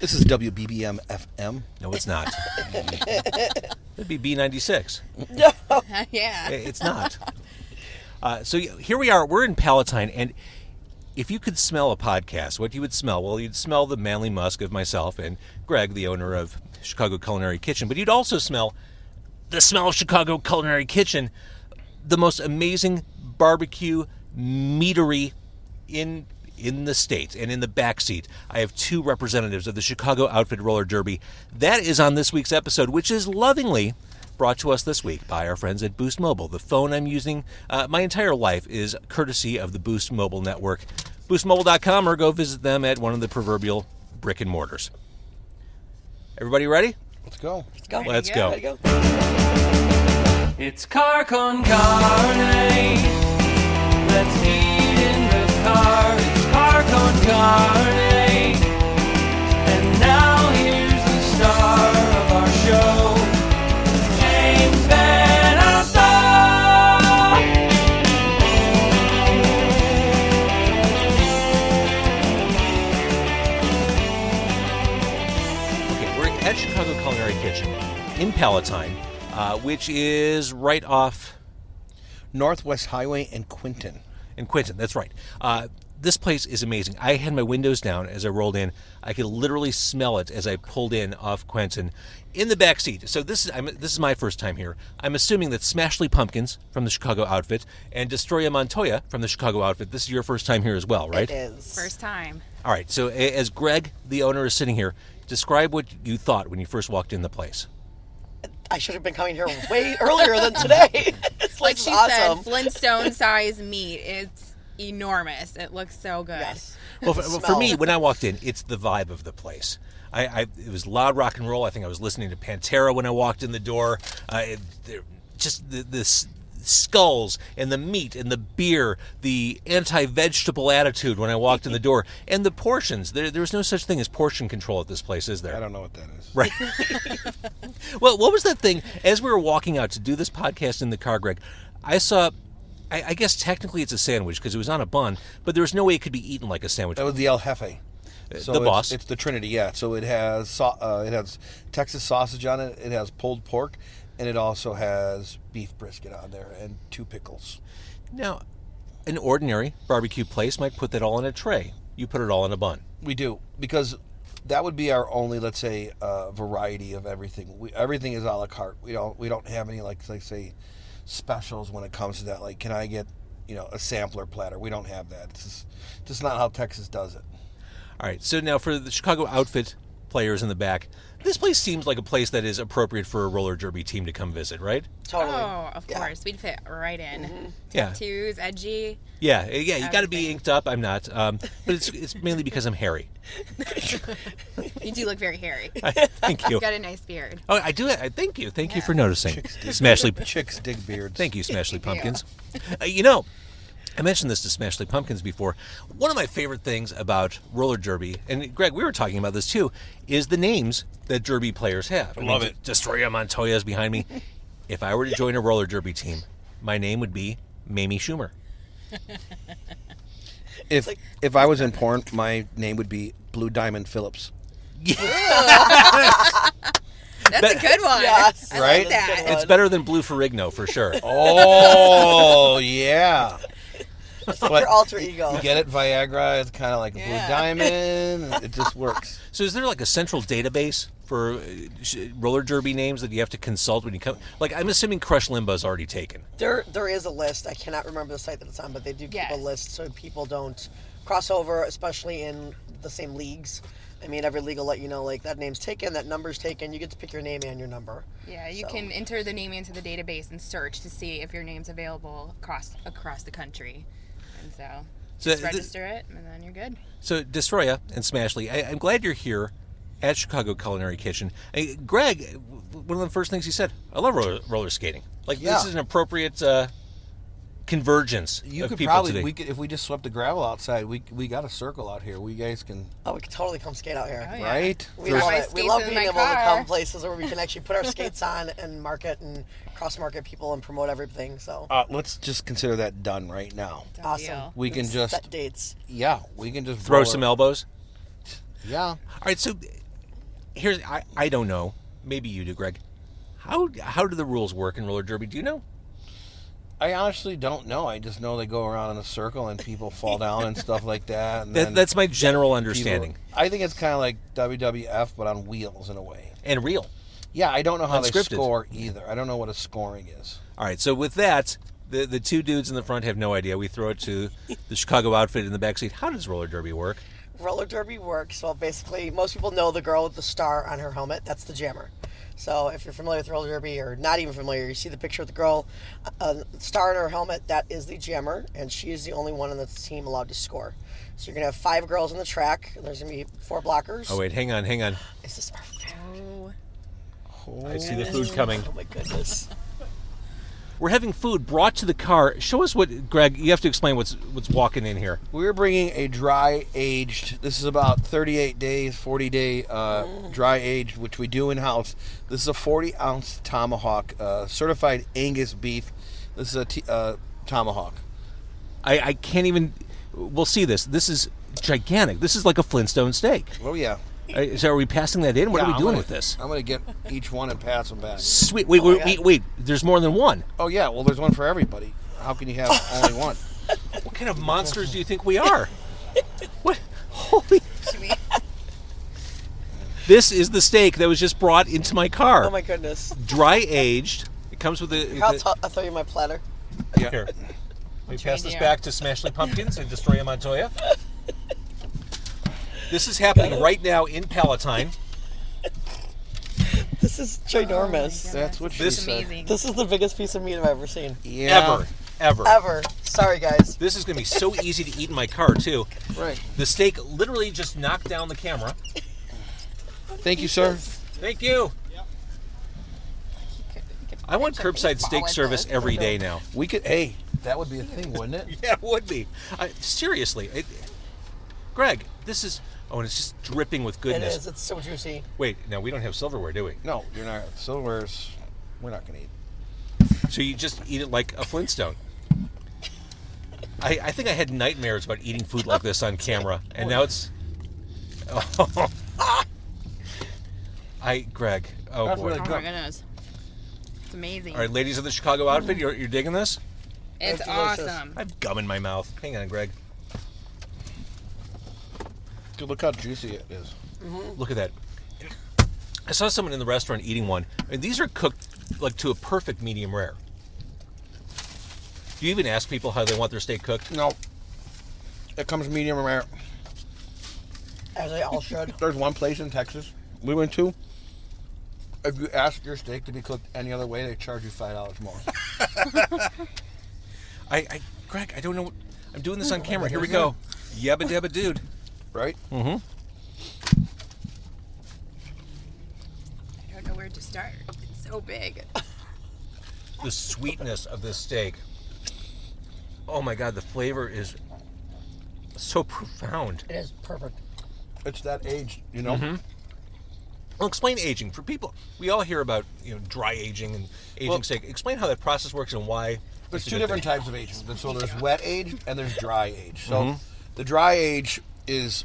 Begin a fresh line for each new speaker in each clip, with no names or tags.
This is WBBM FM.
No, it's not. It'd be B96.
Yeah.
It's not. So here we are. We're in Palatine, and if you could smell a podcast, what you would smell? Well, you'd smell the manly musk of myself and Greg, the owner of Chicago Culinary Kitchen, but you'd also smell the smell of Chicago Culinary Kitchen, the most amazing barbecue meatery in the state. And in the back seat, I have two representatives of the Chicago Outfit Roller Derby. That is on this week's episode, which is lovingly brought to us this week by our friends at Boost Mobile. The phone I'm using my entire life is courtesy of the Boost Mobile network. BoostMobile.com, or go visit them at one of the proverbial brick and mortars. Everybody ready?
Let's go.
Let's go.
It's car con carne. Let's eat in the car. It's car con carne. And now here's the star of our show, James Van Alstyne.
Okay, we're at Chicago Culinary Kitchen in Palatine, which is right off
Northwest Highway and Quinton.
in Quinton. That's right. This place is amazing. I had my windows down as I rolled in. I could literally smell it as I pulled in off Quinton in the back seat. So this is my first time here. I'm assuming that Smashly Pumpkins from the Chicago Outfit and Destroya Montoya from the Chicago Outfit. This is your first time here as well, right?
It is.
First time.
All right. So as Greg, the owner, is sitting here, describe what you thought when you first walked in the place.
I should have been coming here way earlier than today. It's
Like she
awesome.
said, Flintstone size meat. It's enormous. It looks so good.
Yes.
Well, for me, when I walked in, it's the vibe of the place. It was loud rock and roll. I think I was listening to Pantera when I walked in the door. Just the skulls and the meat and the beer, the anti-vegetable attitude when I walked in the door, and the portions. There's no such thing as portion control at this place, is there?
I don't know what that is.
Right. Well, what was that thing? As we were walking out to do this podcast in the car, Greg, I saw, I guess technically it's a sandwich because it was on a bun, but there was no way it could be eaten like a sandwich.
That was the El Jefe. So
the boss.
It's the Trinity, yeah. So it has Texas sausage on it. It has pulled pork, and it also has beef brisket on there and 2 pickles.
Now, an ordinary barbecue place might put that all in a tray. You put it all in a bun.
We do, because that would be our only, let's say, variety of everything. Everything is a la carte. We don't have any like say specials when it comes to that. Like, can I get a sampler platter? We don't have that. It's just not how Texas does it.
All right, so now for the Chicago Outfit players in the back, this place seems like a place that is appropriate for a roller derby team to come visit, right?
Totally.
Oh, of course. We'd fit right in.
Mm-hmm.
Yeah.
Tattoos, edgy.
Yeah, you got to be
Everything.
inked up. I'm not, but it's mainly because I'm hairy.
You do look very hairy.
Thank you.
You've got a nice beard.
Oh, I do. Thank you for noticing. Smashly.
Chicks dig beards.
Thank you, Smashly Pumpkins. I mentioned this to Smashly Pumpkins before. One of my favorite things about roller derby, and Greg, we were talking about this too, is the names that derby players have. I
love it.
Destroya Montoya is behind me. If I were to join a roller derby team, my name would be Maimy Schumer.
If I was in porn, my name would be Blue Diamond Phillips.
That's a good one.
Yes.
I
Right?
like that.
It's better than Blue Ferrigno for sure.
Oh, yeah.
Your alter ego.
You get it, Viagra. It's kind of like a Blue
Yeah.
Diamond. It just works.
So is there like a central database for roller derby names that you have to consult when you come? Like, I'm assuming Crush Limbo's already taken.
There is a list. I cannot remember the site that it's on, but they do keep a
Yes.
list so people don't cross over, especially in the same leagues. I mean, every league will let you know, like, that name's taken, that number's taken. You get to pick your name and your number.
Yeah, you
So-
can enter the name into the database and search to see if your name's available across the country. And so just register it, and then you're good.
So, Destroya and Smashly, I'm glad you're here at Chicago Culinary Kitchen. Greg, one of the first things he said, I love roller skating. Like,
Yeah.
this is an appropriate convergence
You
of
could
people
probably,
today.
if we just swept the gravel outside, we got a circle out here. We guys can,
Oh, we could totally come skate out here.
Oh, yeah.
right?
We
Throw
love
my
it. We
skates
love
in
being
my
able to
car.
come places where we can actually put our skates on and market and cross-market people and promote everything. So
Let's just consider that done right now.
Done
awesome.
deal.
We can
Let's
just,
set dates.
yeah, we can just
Throw
roll
some
it.
elbows.
Yeah.
All right, so I don't know. Maybe you do, Greg. How do the rules work in roller derby? Do you know?
I honestly don't know. I just know they go around in a circle and people fall down and stuff like that. And
That's my general understanding.
I think it's kind of like WWF, but on wheels in a way.
And real.
Yeah, I don't know how they
Unscripted.
score either. I don't know what a scoring is.
All right, so with that, the two dudes in the front have no idea. We throw it to the Chicago outfit in the backseat. How does roller derby work?
Roller derby works. Well, basically, most people know the girl with the star on her helmet. That's the jammer. So if you're familiar with roller derby or not even familiar, you see the picture of the girl, star on her helmet, that is the jammer, and she is the only one on the team allowed to score. So you're going to have 5 girls on the track, and there's going to be 4 blockers.
Oh, wait, hang on.
Is this our food?
I see the food coming.
Oh, my goodness.
We're having food brought to the car. Show us what, Greg, you have to explain what's walking in here.
We're bringing a dry aged, this is about 38 days, 40-day dry aged, which we do in-house. This is a 40-ounce Tomahawk, certified Angus beef. This is a Tomahawk.
I can't even, we'll see this. This is gigantic. This is like a Flintstone steak.
Oh, yeah.
So are we passing that in? What are we doing with this?
I'm going to get each one and pass them back.
Sweet. Wait. There's more than one.
Oh, yeah. Well, there's one for everybody. How can you have only one?
What kind of monsters do you think we are? What? Holy. This is the steak that was just brought into my car.
Oh, my goodness.
Dry aged. It comes with a.
I'll throw you my platter.
Yeah. Here. Let me pass this back to Smashly Pumpkins and Destroya Montoya. This is happening right now in Palatine.
This is ginormous.
That's what she
This-
said.
Amazing.
This is the biggest piece of meat I've ever seen.
Yeah.
Ever.
Sorry, guys.
This is going to be so easy to eat in my car, too.
Right.
The steak literally just knocked down the camera.
Thank you, sir.
Thank you. I want curbside steak service every day now.
We could, hey, that would be a thing, wouldn't it?
Yeah, it would be. Seriously. Greg, this is... Oh, and it's just dripping with
It
goodness.
is. It's so juicy.
Wait, now we don't have silverware, do we?
No, you're not. Silverware's, we're not going to eat.
So you just eat it like a Flintstone. I think I had nightmares about eating food like this on camera, and now it's... Oh. Greg, oh
That's
boy.
really
Oh
good.
my goodness. It's amazing.
All right, ladies of the Chicago outfit, you're digging this?
It's
It's delicious.
awesome.
I have gum in my mouth. Hang on, Greg.
Dude, look how juicy it is.
Look at that. I saw someone in the restaurant eating one, and these are cooked like to a perfect medium rare. Do you even ask people how they want their steak cooked?
No. It comes medium rare.
As they all should.
There's one place in Texas we went to. If you ask your steak to be cooked any other way, they charge you $5 more.
Greg, I don't know. I'm doing this on camera. Here we go. Yabba dabba dude.
Right?
Mm-hmm.
I don't know where to start. It's so big.
The sweetness of this steak. Oh my God, the flavor is so profound.
It is perfect.
It's that aged, you know?
Mm-hmm. Well, explain aging for people. We all hear about dry aging and aging steak. Explain how that process works and why.
There's
it's a
two
good
different
thing.
types of aging. So there's wet age and there's dry age. So the dry age is,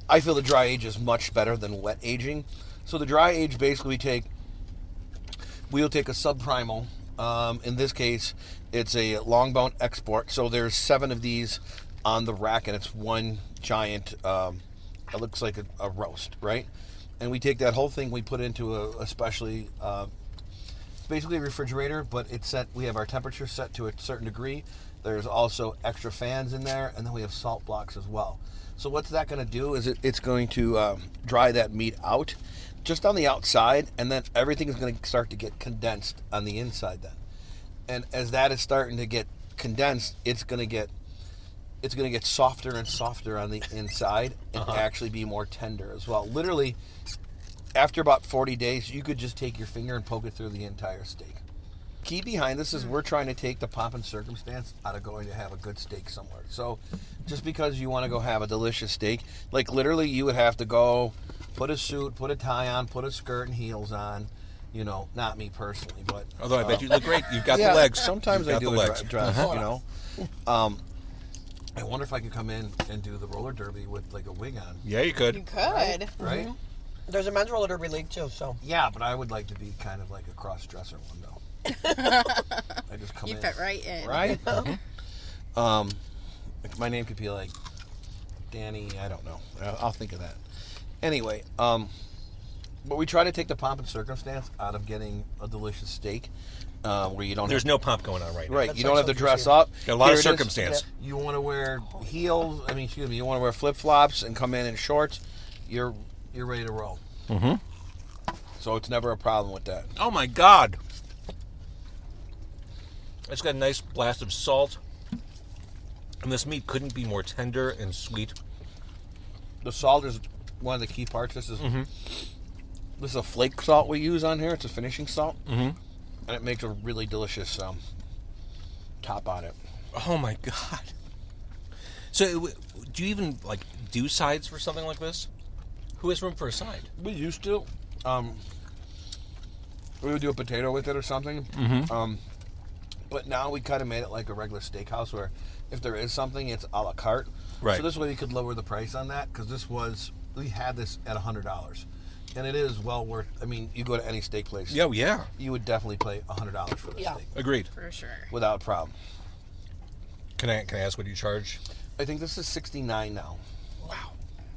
I feel the dry age is much better than wet aging. So the dry age basically we'll take a subprimal. In this case, it's a long bone export. So there's 7 of these on the rack, and it's one giant. It looks like a roast, right? And we take that whole thing, we put it into a specially. It's basically a refrigerator, but it's set. We have our temperature set to a certain degree. There's also extra fans in there, and then we have salt blocks as well. So what's that going to do is it's going to dry that meat out just on the outside, and then everything is going to start to get condensed on the inside then. And as that is starting to get condensed, it's going to get softer and softer on the inside and actually be more tender as well. Literally, after about 40 days, you could just take your finger and poke it through the entire steak. Key behind this is we're trying to take the pomp and circumstance out of going to have a good steak somewhere. So just because you want to go have a delicious steak, like literally you would have to go put a suit, put a tie on, put a skirt and heels on. Not me personally, but...
Although I bet you look great. You've got
yeah,
the legs.
Sometimes
You've
I
got
do
the
a
legs.
dress, I wonder if I could come in and do the roller derby with like a wig on,
Yeah, you could.
You could.
right?
There's a men's roller derby league too, so.
Yeah, but I would like to be kind of like a cross-dresser one, though. I just come
You
in.
fit right in.
Right? My name could be like Danny, I don't know. I'll think of that. Anyway, but we try to take the pomp and circumstance out of getting a delicious steak, where you don't.
There's no pomp going on right now.
Right,
That's
you don't have to
actually
dress
true.
up.
Got a lot
Here
of
it is.
circumstance.
You want to wear heels. You want to wear flip flops and come in shorts. You're ready to roll.
Mm-hmm.
So it's never a problem with that.
Oh my God! It's got a nice blast of salt, and this meat couldn't be more tender and sweet.
The salt is one of the key parts. This is a flake salt we use on here. It's a finishing salt, and it makes a really delicious top on it.
Oh my God! So, do you even do sides for something like this? Who has room for a side?
We used to. We would do a potato with it or something. But now we kind of made it like a regular steakhouse where if there is something, it's a la carte.
Right.
So this way we could lower the price on that because we had this at $100. And it is well worth, you go to any steak place.
Oh, yeah.
You would definitely pay $100 for this steak.
Agreed.
For sure.
Without a problem.
Can I ask what you charge?
I think this is $69 now.
Wow.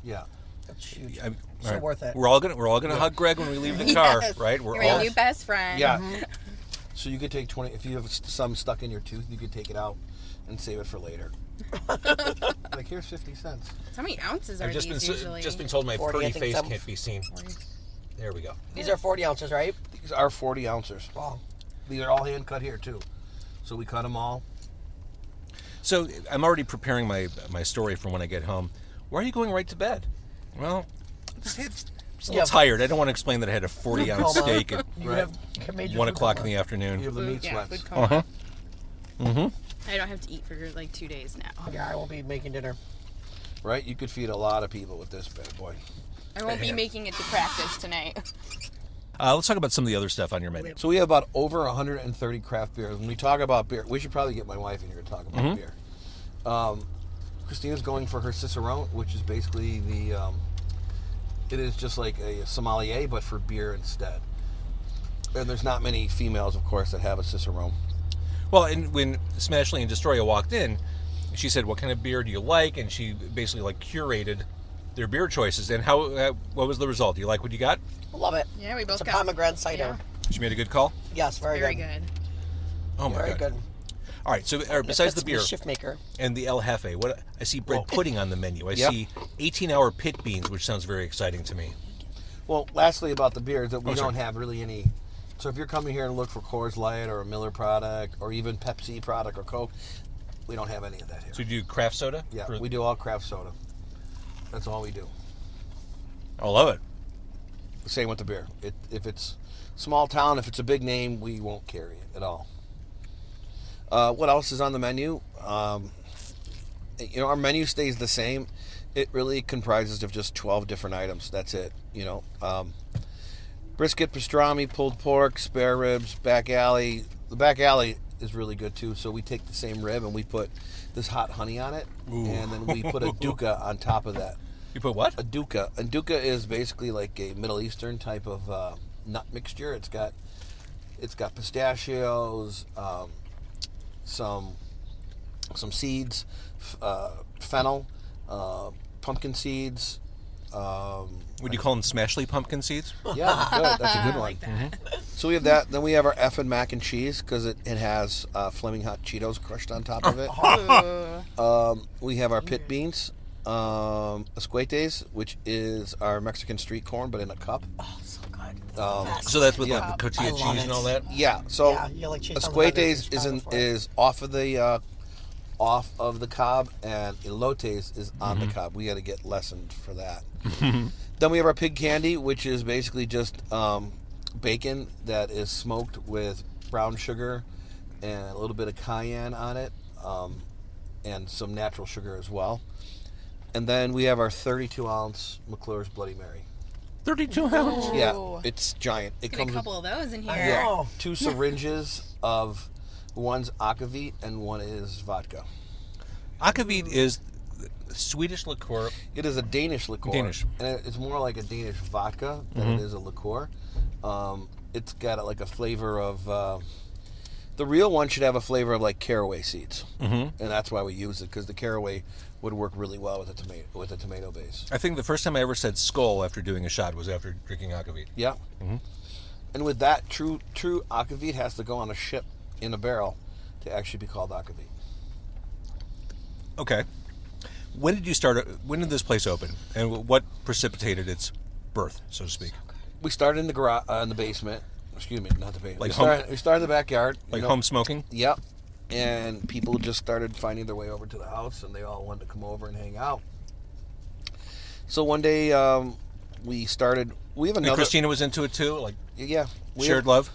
Yeah.
That's huge.
All
So worth it.
We're all gonna hug Greg when we leave the car,
Yes.
right? We're
You're
all
my new best friend.
Yeah. So you could take 20, if you have some stuck in your tooth, you could take it out and save it for later. Like, here's 50 cents.
How many ounces are
I've just
these usually?
just been told my
40, I
pretty
think
face
some-
can't be seen. There we go.
These are 40 ounces, right?
These are 40 ounces.
Wow.
These are all hand cut here, too. So we cut them all.
So I'm already preparing my story for when I get home. Why are you going right to bed? Well, it's a little tired. I don't want to explain that I had a 40-ounce
Coma.
steak at
You
Right.
have made your
1
food
o'clock in
coma.
the afternoon.
You have the meat
Yeah,
sweats.
food coma.
Mm-hmm.
I don't have to eat for 2 days now.
Yeah, I won't be making dinner.
Right? You could feed a lot of people with this bad boy.
I won't be making it to practice tonight.
Let's talk about some of the other stuff on your menu.
So we have about over 130 craft beers. When we talk about beer, we should probably get my wife in here to talk about beer. Christina's going for her Cicerone, which is basically it is just like a sommelier, but for beer instead. And there's not many females, of course, that have a Cicerone.
Well, and when Smashley and Destroya walked in, she said, "What kind of beer do you like?" And she basically curated their beer choices. And what was the result? Do you like what you got?
Love it.
Yeah, we both
It's a
got
pomegranate cider.
She made a good call.
Yes, very
very good.
Oh my
Very
God.
good.
All right. So besides the beer
Shift maker.
and the El Jefe, what I see bread pudding on the menu. I
Yep.
see 18-hour pit beans, which sounds very exciting to me.
Well, lastly about the beers, that we
Oh, sorry.
don't have really any. So if you're coming here and look for Coors Light or a Miller product or even Pepsi product or Coke, we don't have any of that here.
So you do craft soda?
Yeah, we do all craft soda. That's all we do.
I love it.
Same with the beer. If it's small town, if it's a big name, we won't carry it at all. What else is on the menu? Our menu stays the same. It really comprises of just 12 different items. That's it. Brisket, pastrami, pulled pork, spare ribs, back alley. The back alley is really good too. So we take the same rib and we put this hot honey on it, and then we put a dukkha on top of that.
You put what?
A dukkha. A dukkha is basically like a Middle Eastern type of nut mixture. It's got pistachios, some seeds, fennel, pumpkin seeds.
Would you call them Smashley pumpkin seeds?
Yeah, good. That's a good one.
like that.
So we have that. Then we have our effing mac and cheese because it has Flaming Hot Cheetos crushed on top of it.
Ooh.
We have our pit beans, escuetes, which is our Mexican street corn, but in a cup.
Oh, so good.
So that's with
Yeah.
the tortilla
I love
cheese
it.
and all that?
Yeah. So
Yeah, you like cheese on the burgers in
escuetes
Chicago
is off of the cob, and elotes is on the cob. We got to get lessoned for that. Then we have our pig candy, which is basically just bacon that is smoked with brown sugar and a little bit of cayenne on it, and some natural sugar as well. And then we have our 32-ounce McClure's Bloody Mary.
32 ounce?
Ooh.
Yeah, it's giant. It
Get a
comes with
couple of those in here.
I know.
2 syringes of, one's aquavit and one is vodka.
Aquavit is Swedish liqueur.
It is a Danish liqueur.
Danish.
And it's more like a Danish vodka than it is a liqueur. It's got like a flavor of... the real one should have a flavor of like caraway seeds. And that's why we use it, because the caraway would work really well with a tomato base.
I think the first time I ever said skull after doing a shot was after drinking akavit.
Yeah. And with that, true akavit has to go on a ship in a barrel to actually be called akavit.
Okay. When did you start? When did this place open, and what precipitated its birth, so to speak?
We started in the garage, in the basement. Excuse me, not the basement.
Like
we started in the backyard.
Like home smoking?
Yep. And people just started finding their way over to the house, and they all wanted to come over and hang out. So one day, we started. We have another.
And Christina was into it too, like
shared
love.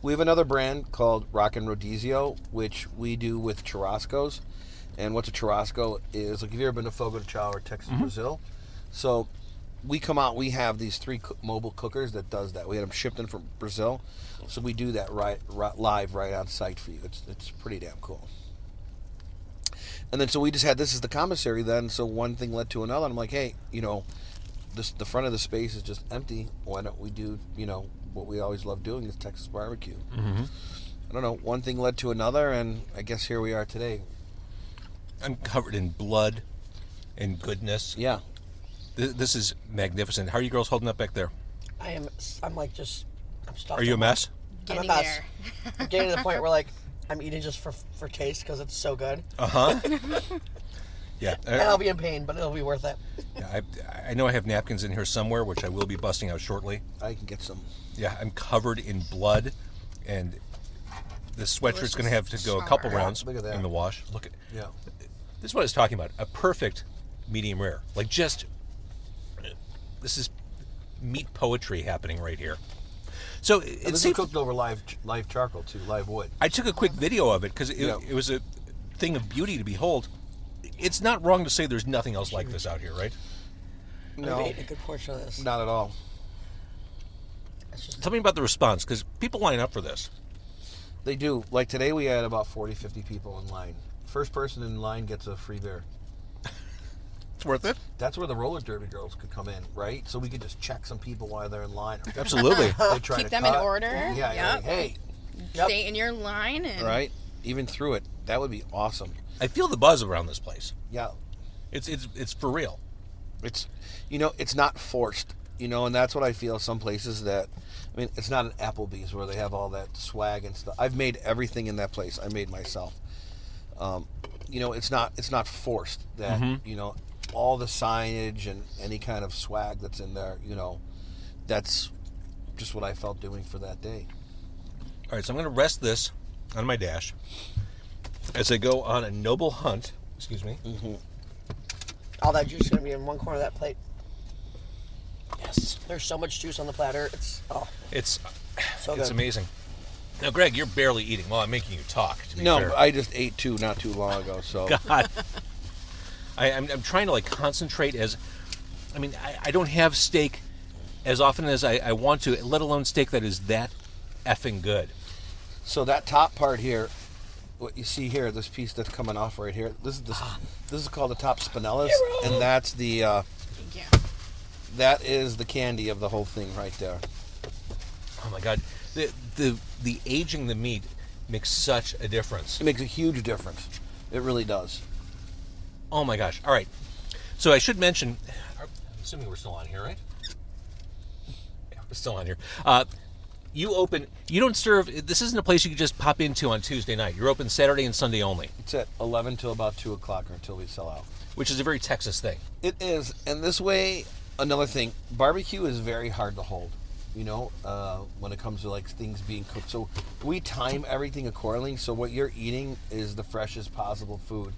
We have another brand called Rock and Rodizio, which we do with churrascos. And what's a churrasco is, like, have you ever been to Fogo de Chao or Texas, Brazil? So we come out, we have these 3 mobile cookers that does that. We had them shipped in from Brazil. So we do that live right on site for you. It's pretty damn cool. And then so we just had this as the commissary then. So one thing led to another. And I'm like, hey, the front of the space is just empty. Why don't we do, what we always love doing is Texas barbecue. I don't know. One thing led to another, and I guess here we are today.
I'm covered in blood and goodness.
Yeah.
This is magnificent. How are you girls holding up back there?
I'm stuffed.
Are you a mess?
Getting
I'm a mess.
there.
I'm getting to the point where, like, I'm eating just for taste because it's so good.
Yeah.
And I'll be in pain, but it'll be worth it.
Yeah, I know I have napkins in here somewhere, which I will be busting out shortly.
I can get some.
Yeah, I'm covered in blood, and the sweatshirt's going to have to go a couple rounds
Look at that.
in the wash. Look at
Yeah.
This is what I was talking about. A perfect medium rare. Like, just, this is meat poetry happening right here. So
This is cooked over live charcoal too, live wood.
I took a quick video of it because it was a thing of beauty to behold. It's not wrong to say there's nothing else like this out here, right?
No,
I've eaten a good portion of this.
not at all.
Tell me about the response, because people line up for this.
They do. Like today we had about 40, 50 people in line. First person in line gets a free beer.
It's worth it.
That's where the roller derby girls could come in, right? So we could just check some people while they're in line.
Absolutely.
They try
Keep
to
them
cut.
in order.
Yeah, you're like, hey.
Stay in your line. And
Right? Even through it. That would be awesome.
I feel the buzz around this place.
Yeah.
It's for real.
It's, it's not forced, and that's what I feel some places that, it's not an Applebee's where they have all that swag and stuff. I've made everything in that place. I made myself. It's not forced that, all the signage and any kind of swag that's in there, that's just what I felt doing for that day.
All right, so I'm going to rest this on my dash as I go on a noble hunt. Excuse me.
All that juice is going to be in one corner of that plate.
Yes.
There's so much juice on the platter.
It's
so
it's
good.
amazing. Now, Greg, you're barely eating. Well, I'm making you talk, to be
No,
fair.
I just ate 2 not too long ago, so.
God. I'm trying to, concentrate as... I don't have steak as often as I want to, let alone steak that is that effing good.
So that top part here, what you see here, this piece that's coming off right here, this is called the top spinellas, and that's the
Thank you.
that is the candy of the whole thing right there.
Oh my God, the aging the meat makes such a difference.
It makes a huge difference. It really does.
Oh my gosh! All right, so I should mention. I'm assuming we're still on here, right? Yeah, we're still on here. You don't serve. This isn't a place you can just pop into on Tuesday night. You're open Saturday and Sunday only.
It's at 11 till about 2 o'clock or until we sell out.
Which is a very Texas thing.
It is, and this way, another thing, barbecue is very hard to hold. When it comes to things being cooked. So we time everything accordingly. So what you're eating is the freshest possible food.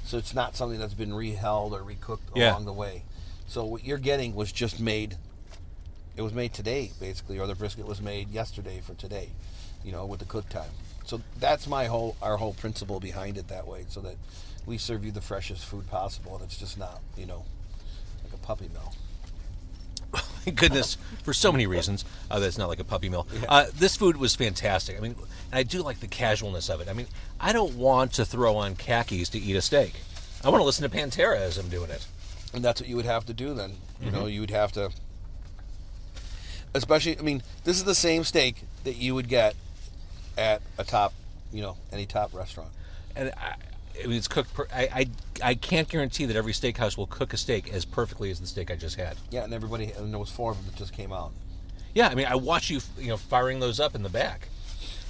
So it's not something that's been reheld or recooked along the way. So what you're getting was just made. It was made today, basically, or the brisket was made yesterday for today. With the cook time. So that's our whole principle behind it that way, so that we serve you the freshest food possible, and it's just not, like a puppy mill.
Thank goodness, for so many reasons, that's not like a puppy mill. This food was fantastic. I do like the casualness of it. I don't want to throw on khakis to eat a steak. I want to listen to Pantera as I'm doing it.
And that's what you would have to do then. You know, you would have to... Especially, I mean, this is the same steak that you would get at a top, any top restaurant.
And I mean, it's cooked... I can't guarantee that every steakhouse will cook a steak as perfectly as the steak I just had.
Yeah, and there was 4 of them that just came out.
Yeah, I mean, I watch you, firing those up in the back.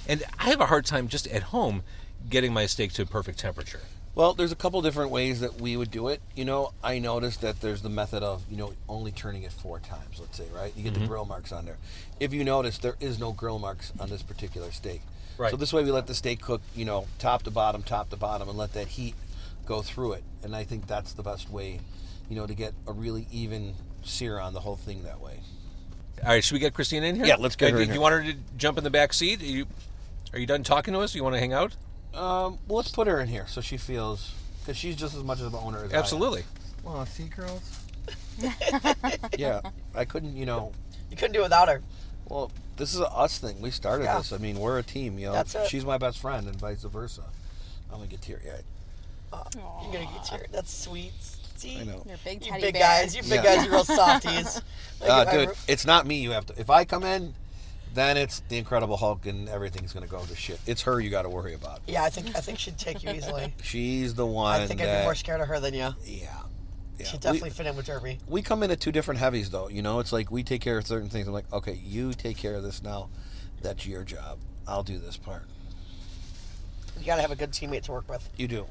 And I have a hard time just at home getting my steak to a perfect temperature.
Well, there's a couple different ways that we would do it. I noticed that there's the method of, only turning it 4 times, let's say, right? You get the grill marks on there. If you notice, there is no grill marks on this particular steak.
Right.
So this way we let the steak cook, top to bottom, and let that heat go through it. And I think that's the best way, to get a really even sear on the whole thing that way.
All right, should we get Christina in here?
Yeah, let's get her in
Do
here.
you want her to jump in the back seat? Are you done talking to us? You want to hang out?
Well, let's put her in here so she feels... Because she's just as much of an owner as
Absolutely.
I am. Well, see, girls? Yeah, I couldn't,
You couldn't do it without her.
Well, this is a us thing. We started this. I mean, we're a team,
That's it.
She's my best friend and vice versa. I'm going to get teary-eyed.
You're going to get teary. That's sweet. See?
I know.
You're a big
You
teddy
big
bear.
guys. You big guys. You're real softies.
Dude, it's not me you have to... If I come in... Then it's the Incredible Hulk and everything's going to go to shit. It's her you got to worry about.
Yeah, I think she'd take you easily.
She's the one
I think I'd be more scared of her than you.
Yeah.
She'd definitely fit in with Derby.
We come in at 2 different heavies, though. It's like we take care of certain things. I'm like, okay, you take care of this now. That's your job. I'll do this part.
You got to have a good teammate to work with.
You do.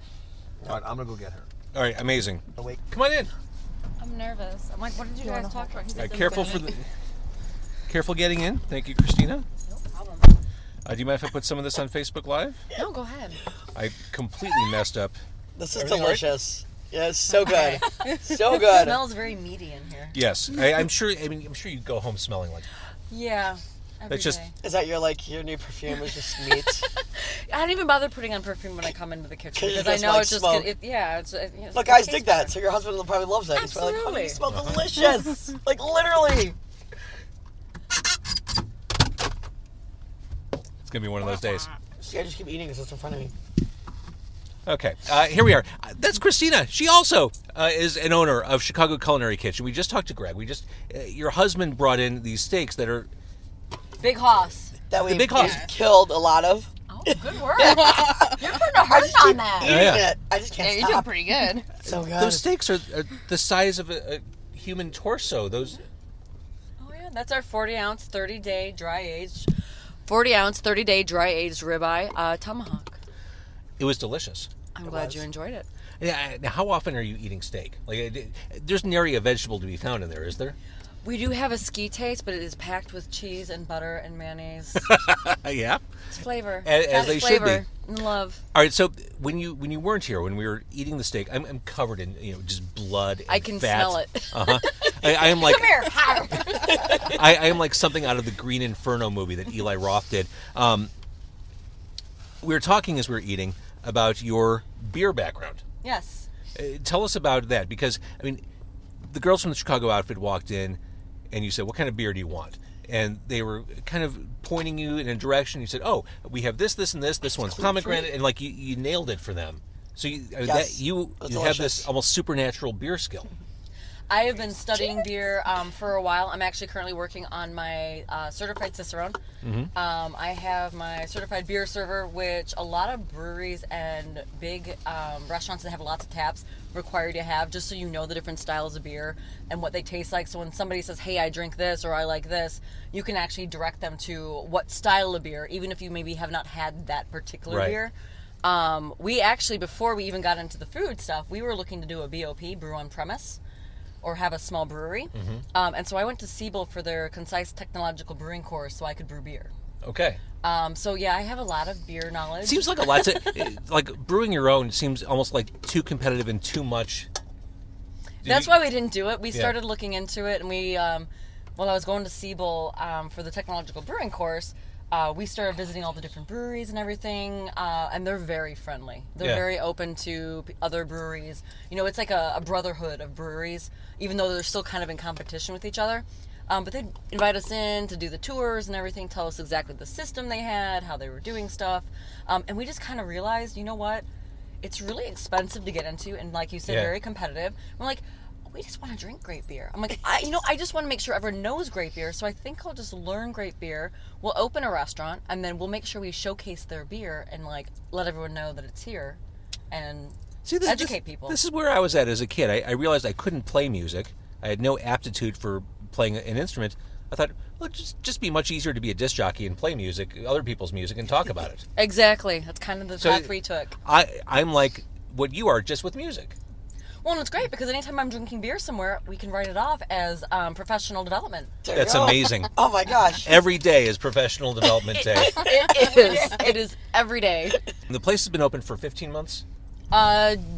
All right, I'm going to go get her.
All right, amazing.
Oh, wait.
Come on in.
I'm nervous. I'm like, what did you guys talk about?
All right, careful getting in. Thank you, Christina.
No problem.
Do you mind if I put some of this on Facebook Live?
No, go ahead.
I completely messed up.
This is
Everything
delicious. Yeah, it's so good. So
It
good.
smells very meaty in here.
Yes, I'm sure. I'm sure you go home smelling like.
Yeah.
That's just.
Is that your new perfume is just meat?
I don't even bother putting on perfume when I come into the kitchen
'Cause you
because I
just
know
like
it's just
smoke.
it's
Look, guys dig that. So your husband probably loves that. He's probably like,
Absolutely.
you smell delicious. Like literally.
It's gonna be one of those days.
See, I just keep eating because it's in front of me.
Okay, here we are. That's Christina. She also is an owner of Chicago Culinary Kitchen. We just talked to Greg. Your husband brought in these steaks that are
Big Hoss.
That we
big hoss.
killed a lot of.
Oh, good work. You're putting a heart on that.
Eating
Yeah.
it. I just can't
Yeah, you're doing
stop.
pretty good.
So good.
those steaks are the size of a human torso. Those.
Oh yeah, that's our 40-ounce, 30-day dry aged. 40-ounce, 30-day dry aged ribeye tomahawk.
It was delicious.
I'm glad you enjoyed it.
Yeah. Now, how often are you eating steak? There's nary a vegetable to be found in there, is there?
We do have a ski taste, but it is packed with cheese and butter and mayonnaise.
Yeah.
It's flavor.
As they should
flavor
be.
and love.
All right. So when you weren't here, when we were eating the steak, I'm covered in just blood. And
I can
fat.
smell it.
Uh-huh. I am like
Come here.
I am like something out of the Green Inferno movie that Eli Roth did. We were talking as we were eating about your beer background.
Yes.
Tell us about that, because I mean, the girls from the Chicago outfit walked in, and you said, "What kind of beer do you want?" And they were kind of pointing you in a direction. You said, "Oh, we have this, this, and this. This one's pomegranate," and like you nailed it for them. So you
It's
have this
delicious.
almost supernatural beer skill.
I have been studying beer for a while. I'm actually currently working on my certified Cicerone. I have my certified beer server, which a lot of breweries and big restaurants that have lots of taps require you to have, just so you know the different styles of beer and what they taste like. So when somebody says, "Hey, I drink this," or "I like this," you can actually direct them to what style of beer, even if you maybe have not had that particular
Right.
beer. We actually, before we even got into the food stuff, we were looking to do a BOP, brew on premise, or have a small brewery. And so I went to Siebel for their concise technological brewing course so I could brew beer.
Okay.
So yeah, I have a lot of beer knowledge.
Seems like a lot to like brewing your own seems almost like too competitive and too much.
That's why we didn't do it. We started looking into it, and we, while I was going to Siebel for the technological brewing course, we started visiting all the different breweries and everything, and they're very friendly. They're very open to other breweries. You know, it's like a brotherhood of breweries, even though they're still kind of in competition with each other. But they'd invite us in to do the tours and everything, tell us exactly the system they had, how they were doing stuff. And we just kind of realized, you know what? it's really expensive to get into, and like you said,
Yeah.
very competitive. We're like, we just want to drink great beer. I'm like, I just want to make sure everyone knows great beer, so I think I'll just learn great beer. We'll open a restaurant, and then we'll make sure we showcase their beer and like let everyone know that it's here, and educate people.
This is where I was at as a kid. I realized I couldn't play music. I had no aptitude for playing an instrument. I thought, well, it'd just be much easier to be a disc jockey and play music, other people's music, and talk about it.
Exactly. That's kind of the path we took.
I'm like what you are, just with music.
Well, and it's great because anytime I'm drinking beer somewhere, we can write it off as professional development.
That's amazing.
Oh my gosh.
Every day is professional development day.
It is. It is every day.
The place has been open for 15 months.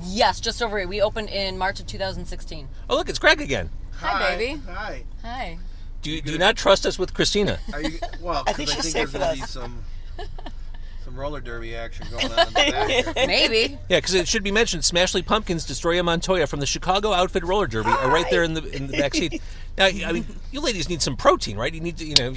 Yes, just over. We opened in March of 2016.
Oh, look, it's Greg again.
Hi, baby.
Hi.
Hi.
Do you not trust us with Christina?
Are you, well,
I
because
think
I
she's
think
safe
there's going
with
to be
us.
some roller derby action going on in the back here.
Maybe.
Yeah, because it should be mentioned, Smashley Pumpkins, Destroya Montoya from the Chicago Outfit Roller Derby are right there in the back seat. Now, I mean, you ladies need some protein, right? You need to, you're going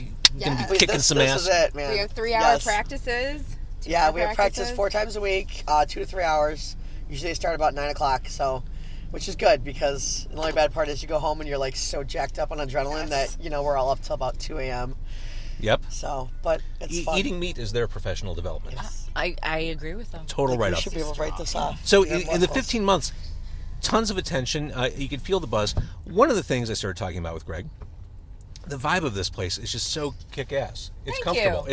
to be kicking some ass.
This is it, man.
We have 3-hour
Yes.
practices.
Yeah, we have practice 4 times a week, 2 to 3 hours. Usually they start about 9 o'clock, so, which is good because the only bad part is you go home and you're like so jacked up on adrenaline that, we're all up till about 2 a.m.
Yep.
So, but it's fun.
Eating meat is their professional development.
I agree with them.
Total
We
write-up.
should be able to write this off.
So
We have
in the
muscles.
15 months, tons of attention. You can feel the buzz. One of the things I started talking about with Greg, the vibe of this place is just so kick-ass. It's
Thank you.
comfortable.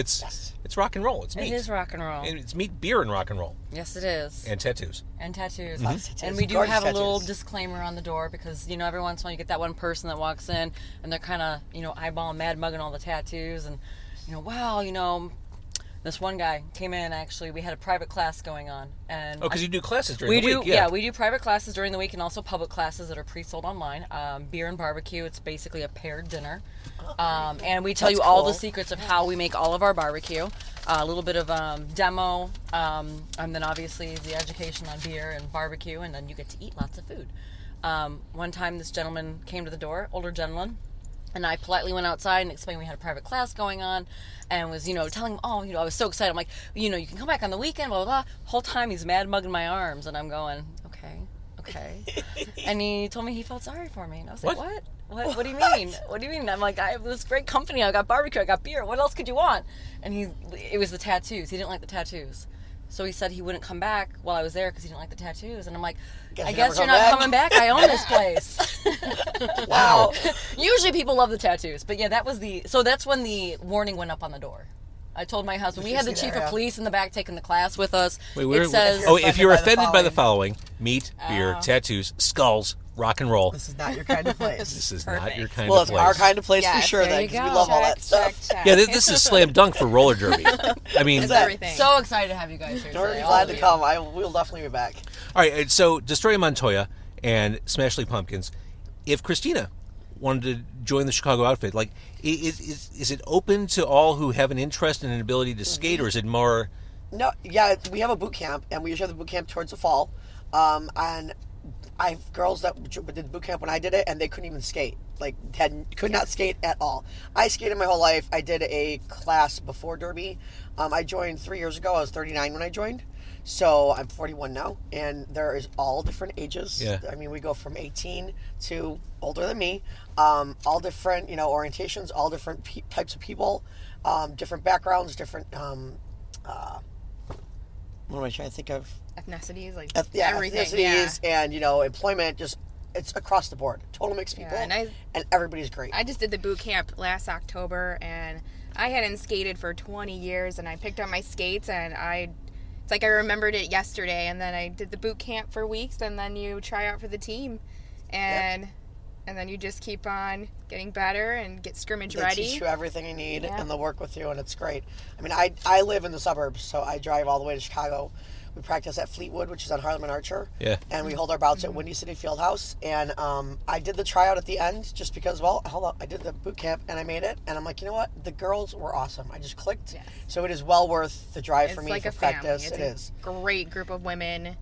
It's rock and roll. It's meat.
It is rock and roll.
And it's meat, beer, and rock and roll.
Yes, it is.
And tattoos.
And tattoos.
Tattoos.
And we do
Gorgeous
have a little
tattoos.
disclaimer on the door because, every once in a while you get that one person that walks in and they're kind of, eyeballing, mad mugging all the tattoos. And, wow, this one guy came in, actually. We had a private class going on. And
Oh, because you do classes during the week.
Yeah, we do private classes during the week and also public classes that are pre-sold online. Beer and barbecue. It's basically a paired dinner. And we tell
That's
you all
cool.
the secrets of how we make all of our barbecue. A little bit of demo, and then obviously the education on beer and barbecue, and then you get to eat lots of food. One time this gentleman came to the door, older gentleman, and I politely went outside and explained we had a private class going on and was, telling him, I was so excited. I'm like, you can come back on the weekend, blah, blah, blah. Whole time he's mad mugging my arms, and I'm going, okay. And he told me he felt sorry for me. And I was like, what? What do you mean? What do you mean? I'm like, I have this great company. I got barbecue. I got beer. What else could you want? And it was the tattoos. He didn't like the tattoos. So he said he wouldn't come back while I was there because he didn't like the tattoos. And I'm like, I guess you're not coming back. I own this place.
Wow.
Usually people love the tattoos. But yeah, that's when the warning went up on the door. I told my husband, we had the chief of police in the back taking the class with us. It says,
if you're offended by the
following.
following, meat, beer, tattoos, skulls, rock and roll.
This is not your kind of place.
This is not your kind
Well,
of
it's
place.
our kind of place for
Yes,
sure,
there
then,
you
because we
go.
love all that
Check,
stuff.
check.
Yeah, this is slam dunk for roller derby. I mean,
It's everything.
so excited to have you guys here
We're
today.
glad to come. We'll definitely be back.
all right, so Destroya Montoya and Smashley Pumpkins. If Christina wanted to join the Chicago outfit, like, is it open to all who have an interest and an ability to skate, or is it more?
No, yeah, we have a boot camp, and we usually have the boot camp towards the fall. And I have girls that did boot camp when I did it, and they couldn't even skate. Like, could not skate at all. I skated my whole life. I did a class before Derby. I joined 3 years ago. I was 39 when I joined. So I'm 41 now, and there is all different ages.
Yeah.
I mean, we go from 18 to older than me. All different, orientations, all different types of people, different backgrounds, different. What am I trying to think of?
Ethnicities, like
Yeah,
everything.
ethnicities and employment. Just it's across the board. Total mixed people,
and
everybody's great.
I just did the boot camp last October, and I hadn't skated for 20 years, and I picked up my skates, and it's like I remembered it yesterday, and then I did the boot camp for weeks, and then you try out for the team, and then you just keep on getting better and get scrimmage
They
ready.
teach you everything you need,
Yeah.
and they'll work with you, and it's great. I mean, I live in the suburbs, so I drive all the way to Chicago. We practice at Fleetwood, which is on Harlem and Archer.
Yeah.
And we hold our bouts at Windy City Fieldhouse. And I did the tryout at the end just because, hold up, I did the boot camp and I made it. And I'm like, you know what? The girls were awesome. I just clicked.
Yes.
So it is well worth the drive
It's
for me
like
for
a family.
practice.
It's
It is.
a great group of women.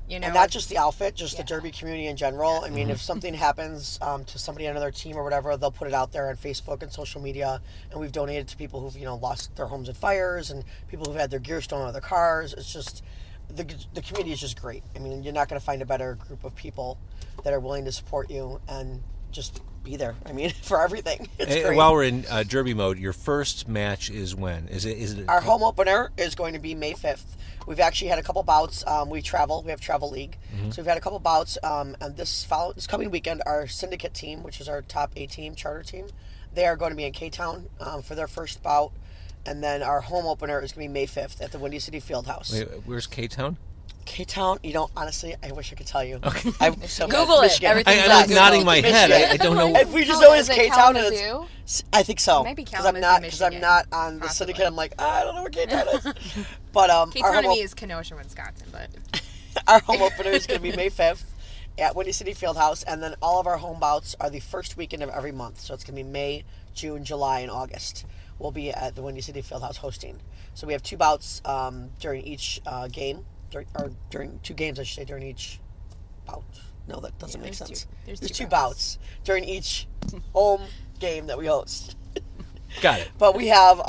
And
not just the outfit, just the Derby community in general. I mean, if something happens to somebody on another team or whatever, they'll put it out there on Facebook and social media. And we've donated to people who've, lost their homes in fires and people who've had their gear stolen out of their cars. It's just, the community is just great. I mean, you're not going to find a better group of people that are willing to support you and just be there. I mean, for everything. It's great.
While we're in Derby mode, your first match is when? Is it
Our home opener is going to be May 5th. We've actually had a couple bouts. We have Travel League. So we've had a couple bouts. And this coming weekend, our syndicate team, which is our top A team, charter team, they are going to be in K-Town for their first bout. And then our home opener is going to be May 5th at the Windy City Fieldhouse.
Wait, where's K-Town?
K-Town, honestly, I wish I could tell you.
Okay.
I'm so
Google it.
Michigan.
Everything's
I'm
Google.
nodding my head. I don't know.
And we just know it's
Is it
K-Town. And
Kalamazoo?
I think so.
Maybe
Because I'm
Kalamazoo,
not on the
Possibly.
syndicate. I'm like, I don't know where K-Town is. But
K-Town to me is Kenosha, Wisconsin, but
our home opener is going to be May 5th at Windy City Fieldhouse. And then all of our home bouts are the first weekend of every month. So it's going to be May, June, July, and August. We'll be at the Windy City Fieldhouse hosting. So we have 2 bouts during each game. During 2 games, I should say, during each bout. No, that doesn't make sense. There's two bouts during each home game that we host.
Got it.
But we have,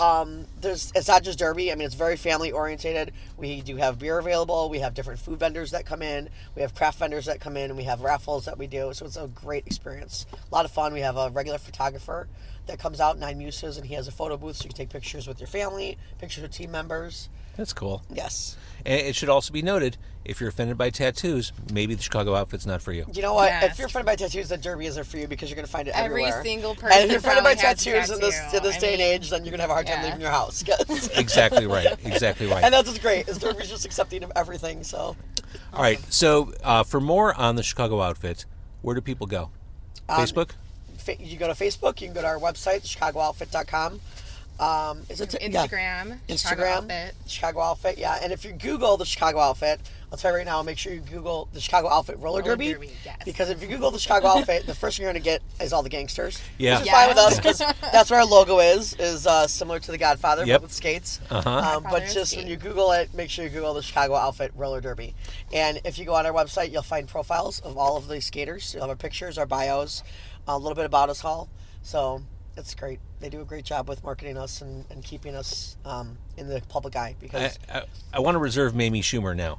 it's not just Derby. I mean, it's very family orientated. We do have beer available. We have different food vendors that come in. We have craft vendors that come in. And we have raffles that we do. So it's a great experience. A lot of fun. We have a regular photographer that comes out, 9 Muses, and he has a photo booth so you can take pictures with your family, pictures with team members.
That's cool.
Yes.
And it should also be noted, if you're offended by tattoos, maybe the Chicago outfit's not for you.
You know what?
Yeah,
If you're offended by tattoos, then Derby isn't for you because you're going to find it
every
everywhere.
single person.
And if you're offended by
probably has a
tattoos in this
tattoo.
day and age, then you're going to have a hard time leaving your house.
Exactly right. Exactly right.
And that's what's great, is Derby's just accepting of everything. So,
All right. So for more on the Chicago outfit, where do people go? Facebook?
You go to Facebook. You can go to our website, ChicagoOutfit.com. Is it
Instagram,
Yeah.
Chicago Outfit.
Chicago Outfit, yeah. And if you Google the Chicago Outfit, I'll tell you right now, make sure you Google the Chicago Outfit Roller Derby.
Yes.
Because if you Google the Chicago Outfit, the first thing you're going to get is all the gangsters.
Yeah.
Which is fine with us because that's what our logo is similar to the Godfather,
Yep.
but with skates.
Uh-huh.
But just when you Google it, make sure you Google the Chicago Outfit Roller Derby. And if you go on our website, you'll find profiles of all of the skaters. You'll have our pictures, our bios, a little bit about us all. So it's great. They do a great job with marketing us and keeping us in the public eye. Because
I want to reserve Maimy Schumer now.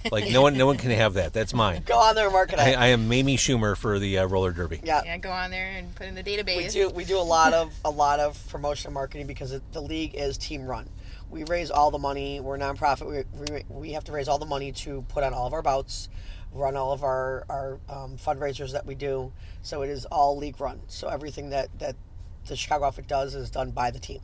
Like no one can have that. That's mine.
go on there and market it.
I am Maimy Schumer for the roller derby.
Yeah.
Go on there and put in the database.
We do a lot of promotion and marketing because the league is team run. We raise all the money. We're a nonprofit. We have to raise all the money to put on all of our bouts, run all of our fundraisers that we do. So it is all league run. So everything that the Chicago Outfit does is done by the team.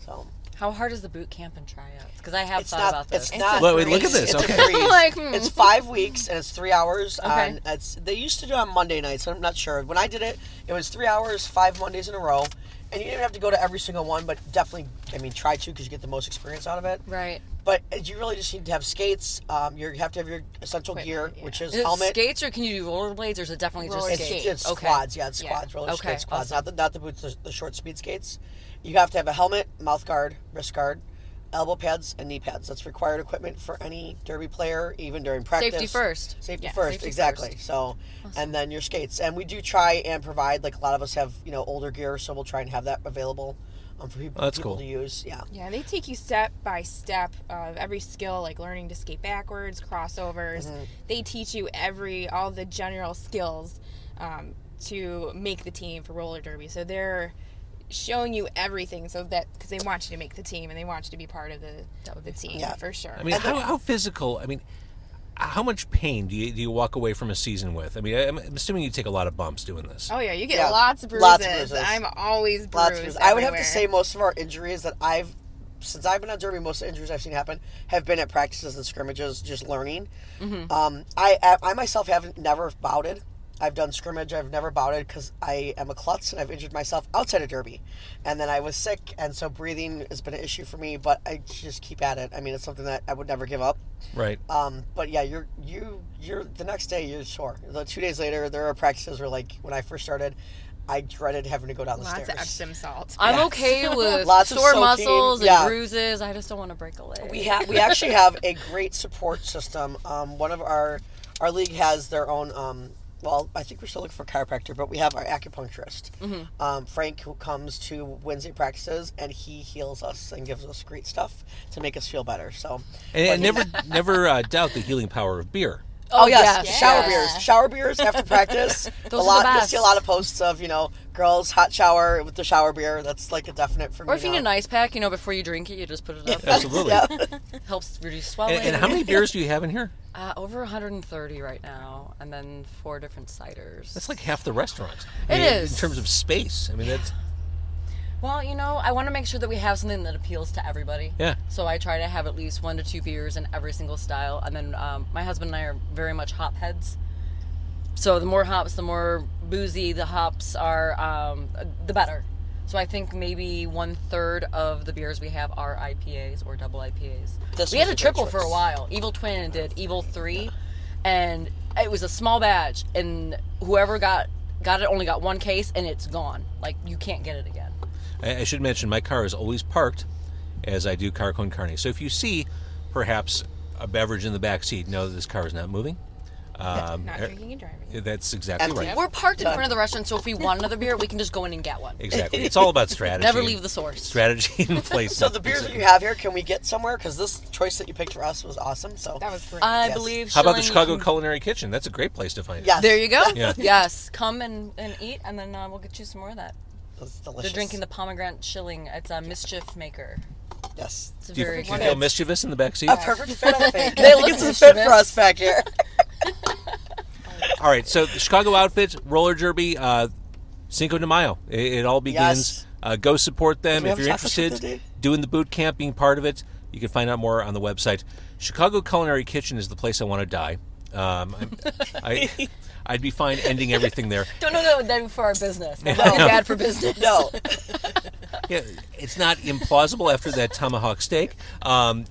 So
How hard is the boot camp and tryouts? Because I have
it's
thought
not.
about this.
It's not.
Look at this.
It's
Okay.
a freeze.
Like,
It's 5 weeks and it's 3 hours.
Okay.
They used to do it on Monday nights. I'm not sure. When I did it, it was 3 hours, 5 Mondays in a row. And you didn't have to go to every single one, but definitely, try to because you get the most experience out of it.
Right.
But you really just need to have skates. You have to have your essential gear, which is
Is it
helmet.
skates, or can you do rollerblades, or is it definitely just
Roller
skates?
It's
Okay.
squads. Yeah, it's squads. Roller
Okay,
skates, squads.
awesome.
Not the boots, the short speed skates. You have to have a helmet, mouth guard, wrist guard, elbow pads, and knee pads. That's required equipment for any derby player, even during practice.
Safety first.
Safety
Yeah,
first,
safety
exactly.
first.
So, and then your skates. And we do try and provide, like a lot of us have, older gear, so we'll try and have that available for people,
that's
people
cool.
to use. Yeah.
Yeah, they take you step by step of every skill, like learning to skate backwards, crossovers.
Mm-hmm.
They teach you all the general skills to make the team for roller derby. So they're showing you everything because they want you to make the team and they want you to be part of the team,
Yeah.
for sure.
I mean, how physical? I mean, how much pain do you walk away from a season with? I mean, I'm assuming you take a lot of bumps doing this.
Oh yeah, you get
Yeah,
lots of bruises.
lots of bruises.
I'm always bruised.
Lots of bruises. I would have to
everywhere.
say most of our injuries that since I've been on derby, most of the injuries I've seen happen have been at practices and scrimmages, just learning.
Mm-hmm.
I myself haven't never bouted. I've done scrimmage. I've never bouted because I am a klutz and I've injured myself outside of derby. And then I was sick, and so breathing has been an issue for me, but I just keep at it. I mean, it's something that I would never give up.
Right.
But yeah, you're the next day you're sore. The 2 days later, there are practices where, like, when I first started, I dreaded having to go down the
Lots
stairs.
of Epsom salt.
I'm okay with
Lots of
sore
soaking,
muscles and
yeah.
bruises. I just don't want to break a leg.
We actually have a great support system. One of our league has their own well, I think we're still looking for a chiropractor, but we have our acupuncturist, Frank, who comes to Wednesday practices, and he heals us and gives us great stuff to make us feel better. So,
And never doubt the healing power of beer.
oh yes,
yes.
shower beers after practice.
Those are the
You'll
best.
see a lot of posts of girls hot shower with the shower beer. That's like a definite for me.
Or if you
now.
need an ice pack, before you drink it, you just put it up.
Absolutely.
Yeah.
Helps reduce swelling.
And how many beers do you have in here?
Over 130 right now, and then 4 different ciders.
That's like half the restaurant.
It is.
In terms of space. I mean, that's...
Well, I want to make sure that we have something that appeals to everybody.
Yeah.
So I try to have at least 1 to 2 beers in every single style. And then my husband and I are very much hop heads. So the more hops, the more boozy the hops are, the better. So I think maybe 1/3 of the beers we have are IPAs or double IPAs. We had a triple for a while. Evil Twin did Evil 3, and it was a small batch, and whoever got it only got 1 case, and it's gone. Like, you can't get it again.
I should mention my car is always parked as I do Car Con Carne. So if you see perhaps a beverage in the back seat, know that this car is not moving.
Not drinking and driving.
That's exactly
Empty.
right.
We're parked in front of the restaurant, so if we want another beer, we can just go in and get one.
Exactly. It's all about strategy.
Never leave the source.
Strategy in place.
So the beers that you have here, can we get somewhere? Because this choice that you picked for us was awesome. So
That was great.
I
Yes.
believe.
How about the
Schilling
Chicago
can-
Culinary Kitchen? That's a great place to find it.
yes,
There you go.
Yeah.
Yes, come and eat, and then we'll get you some more of that.
It's delicious.
They're drinking the pomegranate shilling. It's a mischief maker.
Yes.
It's
Do you,
very
do you
good.
feel mischievous in the back seat?
A perfect fit, I think.
They
I think
look
it's a fit for
mischievous.
us back here.
All right, so the Chicago outfit, roller derby, Cinco de Mayo. It all begins.
Yes.
Go support them.
Do we
If
have
you're
chocolate chip
interested,
that day?
doing the boot camp, being part of it, you can find out more on the website. Chicago Culinary Kitchen is the place I want to die. I'd be fine ending everything there.
Don't know that would be for our business. That's bad for business.
No.
Yeah, it's not implausible after that tomahawk steak,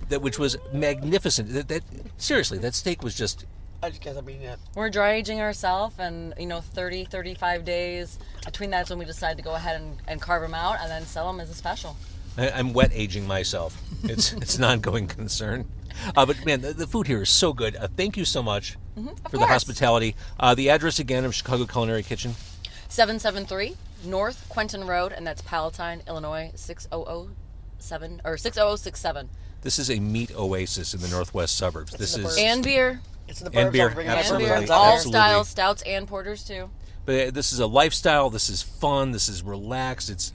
which was magnificent. Seriously, that steak was just...
I just guess I'm eating it.
We're dry aging ourselves, and 30, 35 days between that's when we decide to go ahead and carve them out and then sell them as a special.
I'm wet aging myself. It's an ongoing concern. But man, the food here is so good. Thank you so much for the
course.
hospitality. The address again of Chicago Culinary Kitchen.
773 North Quentin Road, and that's Palatine, Illinois 60067 or 6067.
This is a meat oasis in the northwest suburbs. This
in the
is,
burbs.
And beer.
It's in the
And
burbs.
beer,
I'm bringing
And
my
absolutely.
beer.
friends
All
out
Absolutely.
styles, stouts and porters too.
but this is a lifestyle. This is fun. This is relaxed. It's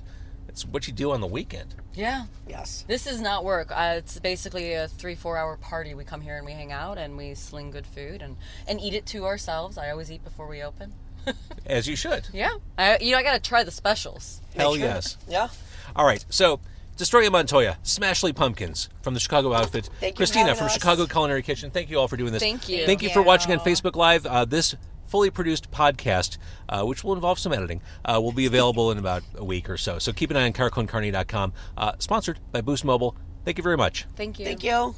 what you do on the weekend.
Yeah.
there. Yes.
This is not work. It's basically a 3-4 hour party. We come here and we hang out and we sling good food and eat it to ourselves. I always eat before we open.
As you should.
Yeah. I got to try the specials.
Hell
Make sure.
yes.
Yeah.
All right, so Destroya Montoya, Smashly Pumpkins from the Chicago outfit.
Thank you for
Christina
having
from
us.
Chicago Culinary Kitchen. Thank you all for doing this.
Thank you.
Thank you for watching on Facebook Live. This fully produced podcast, which will involve some editing, will be available in about a week or so. So keep an eye on carconcarney.com. Sponsored by Boost Mobile. Thank you very much.
Thank you.
Thank you.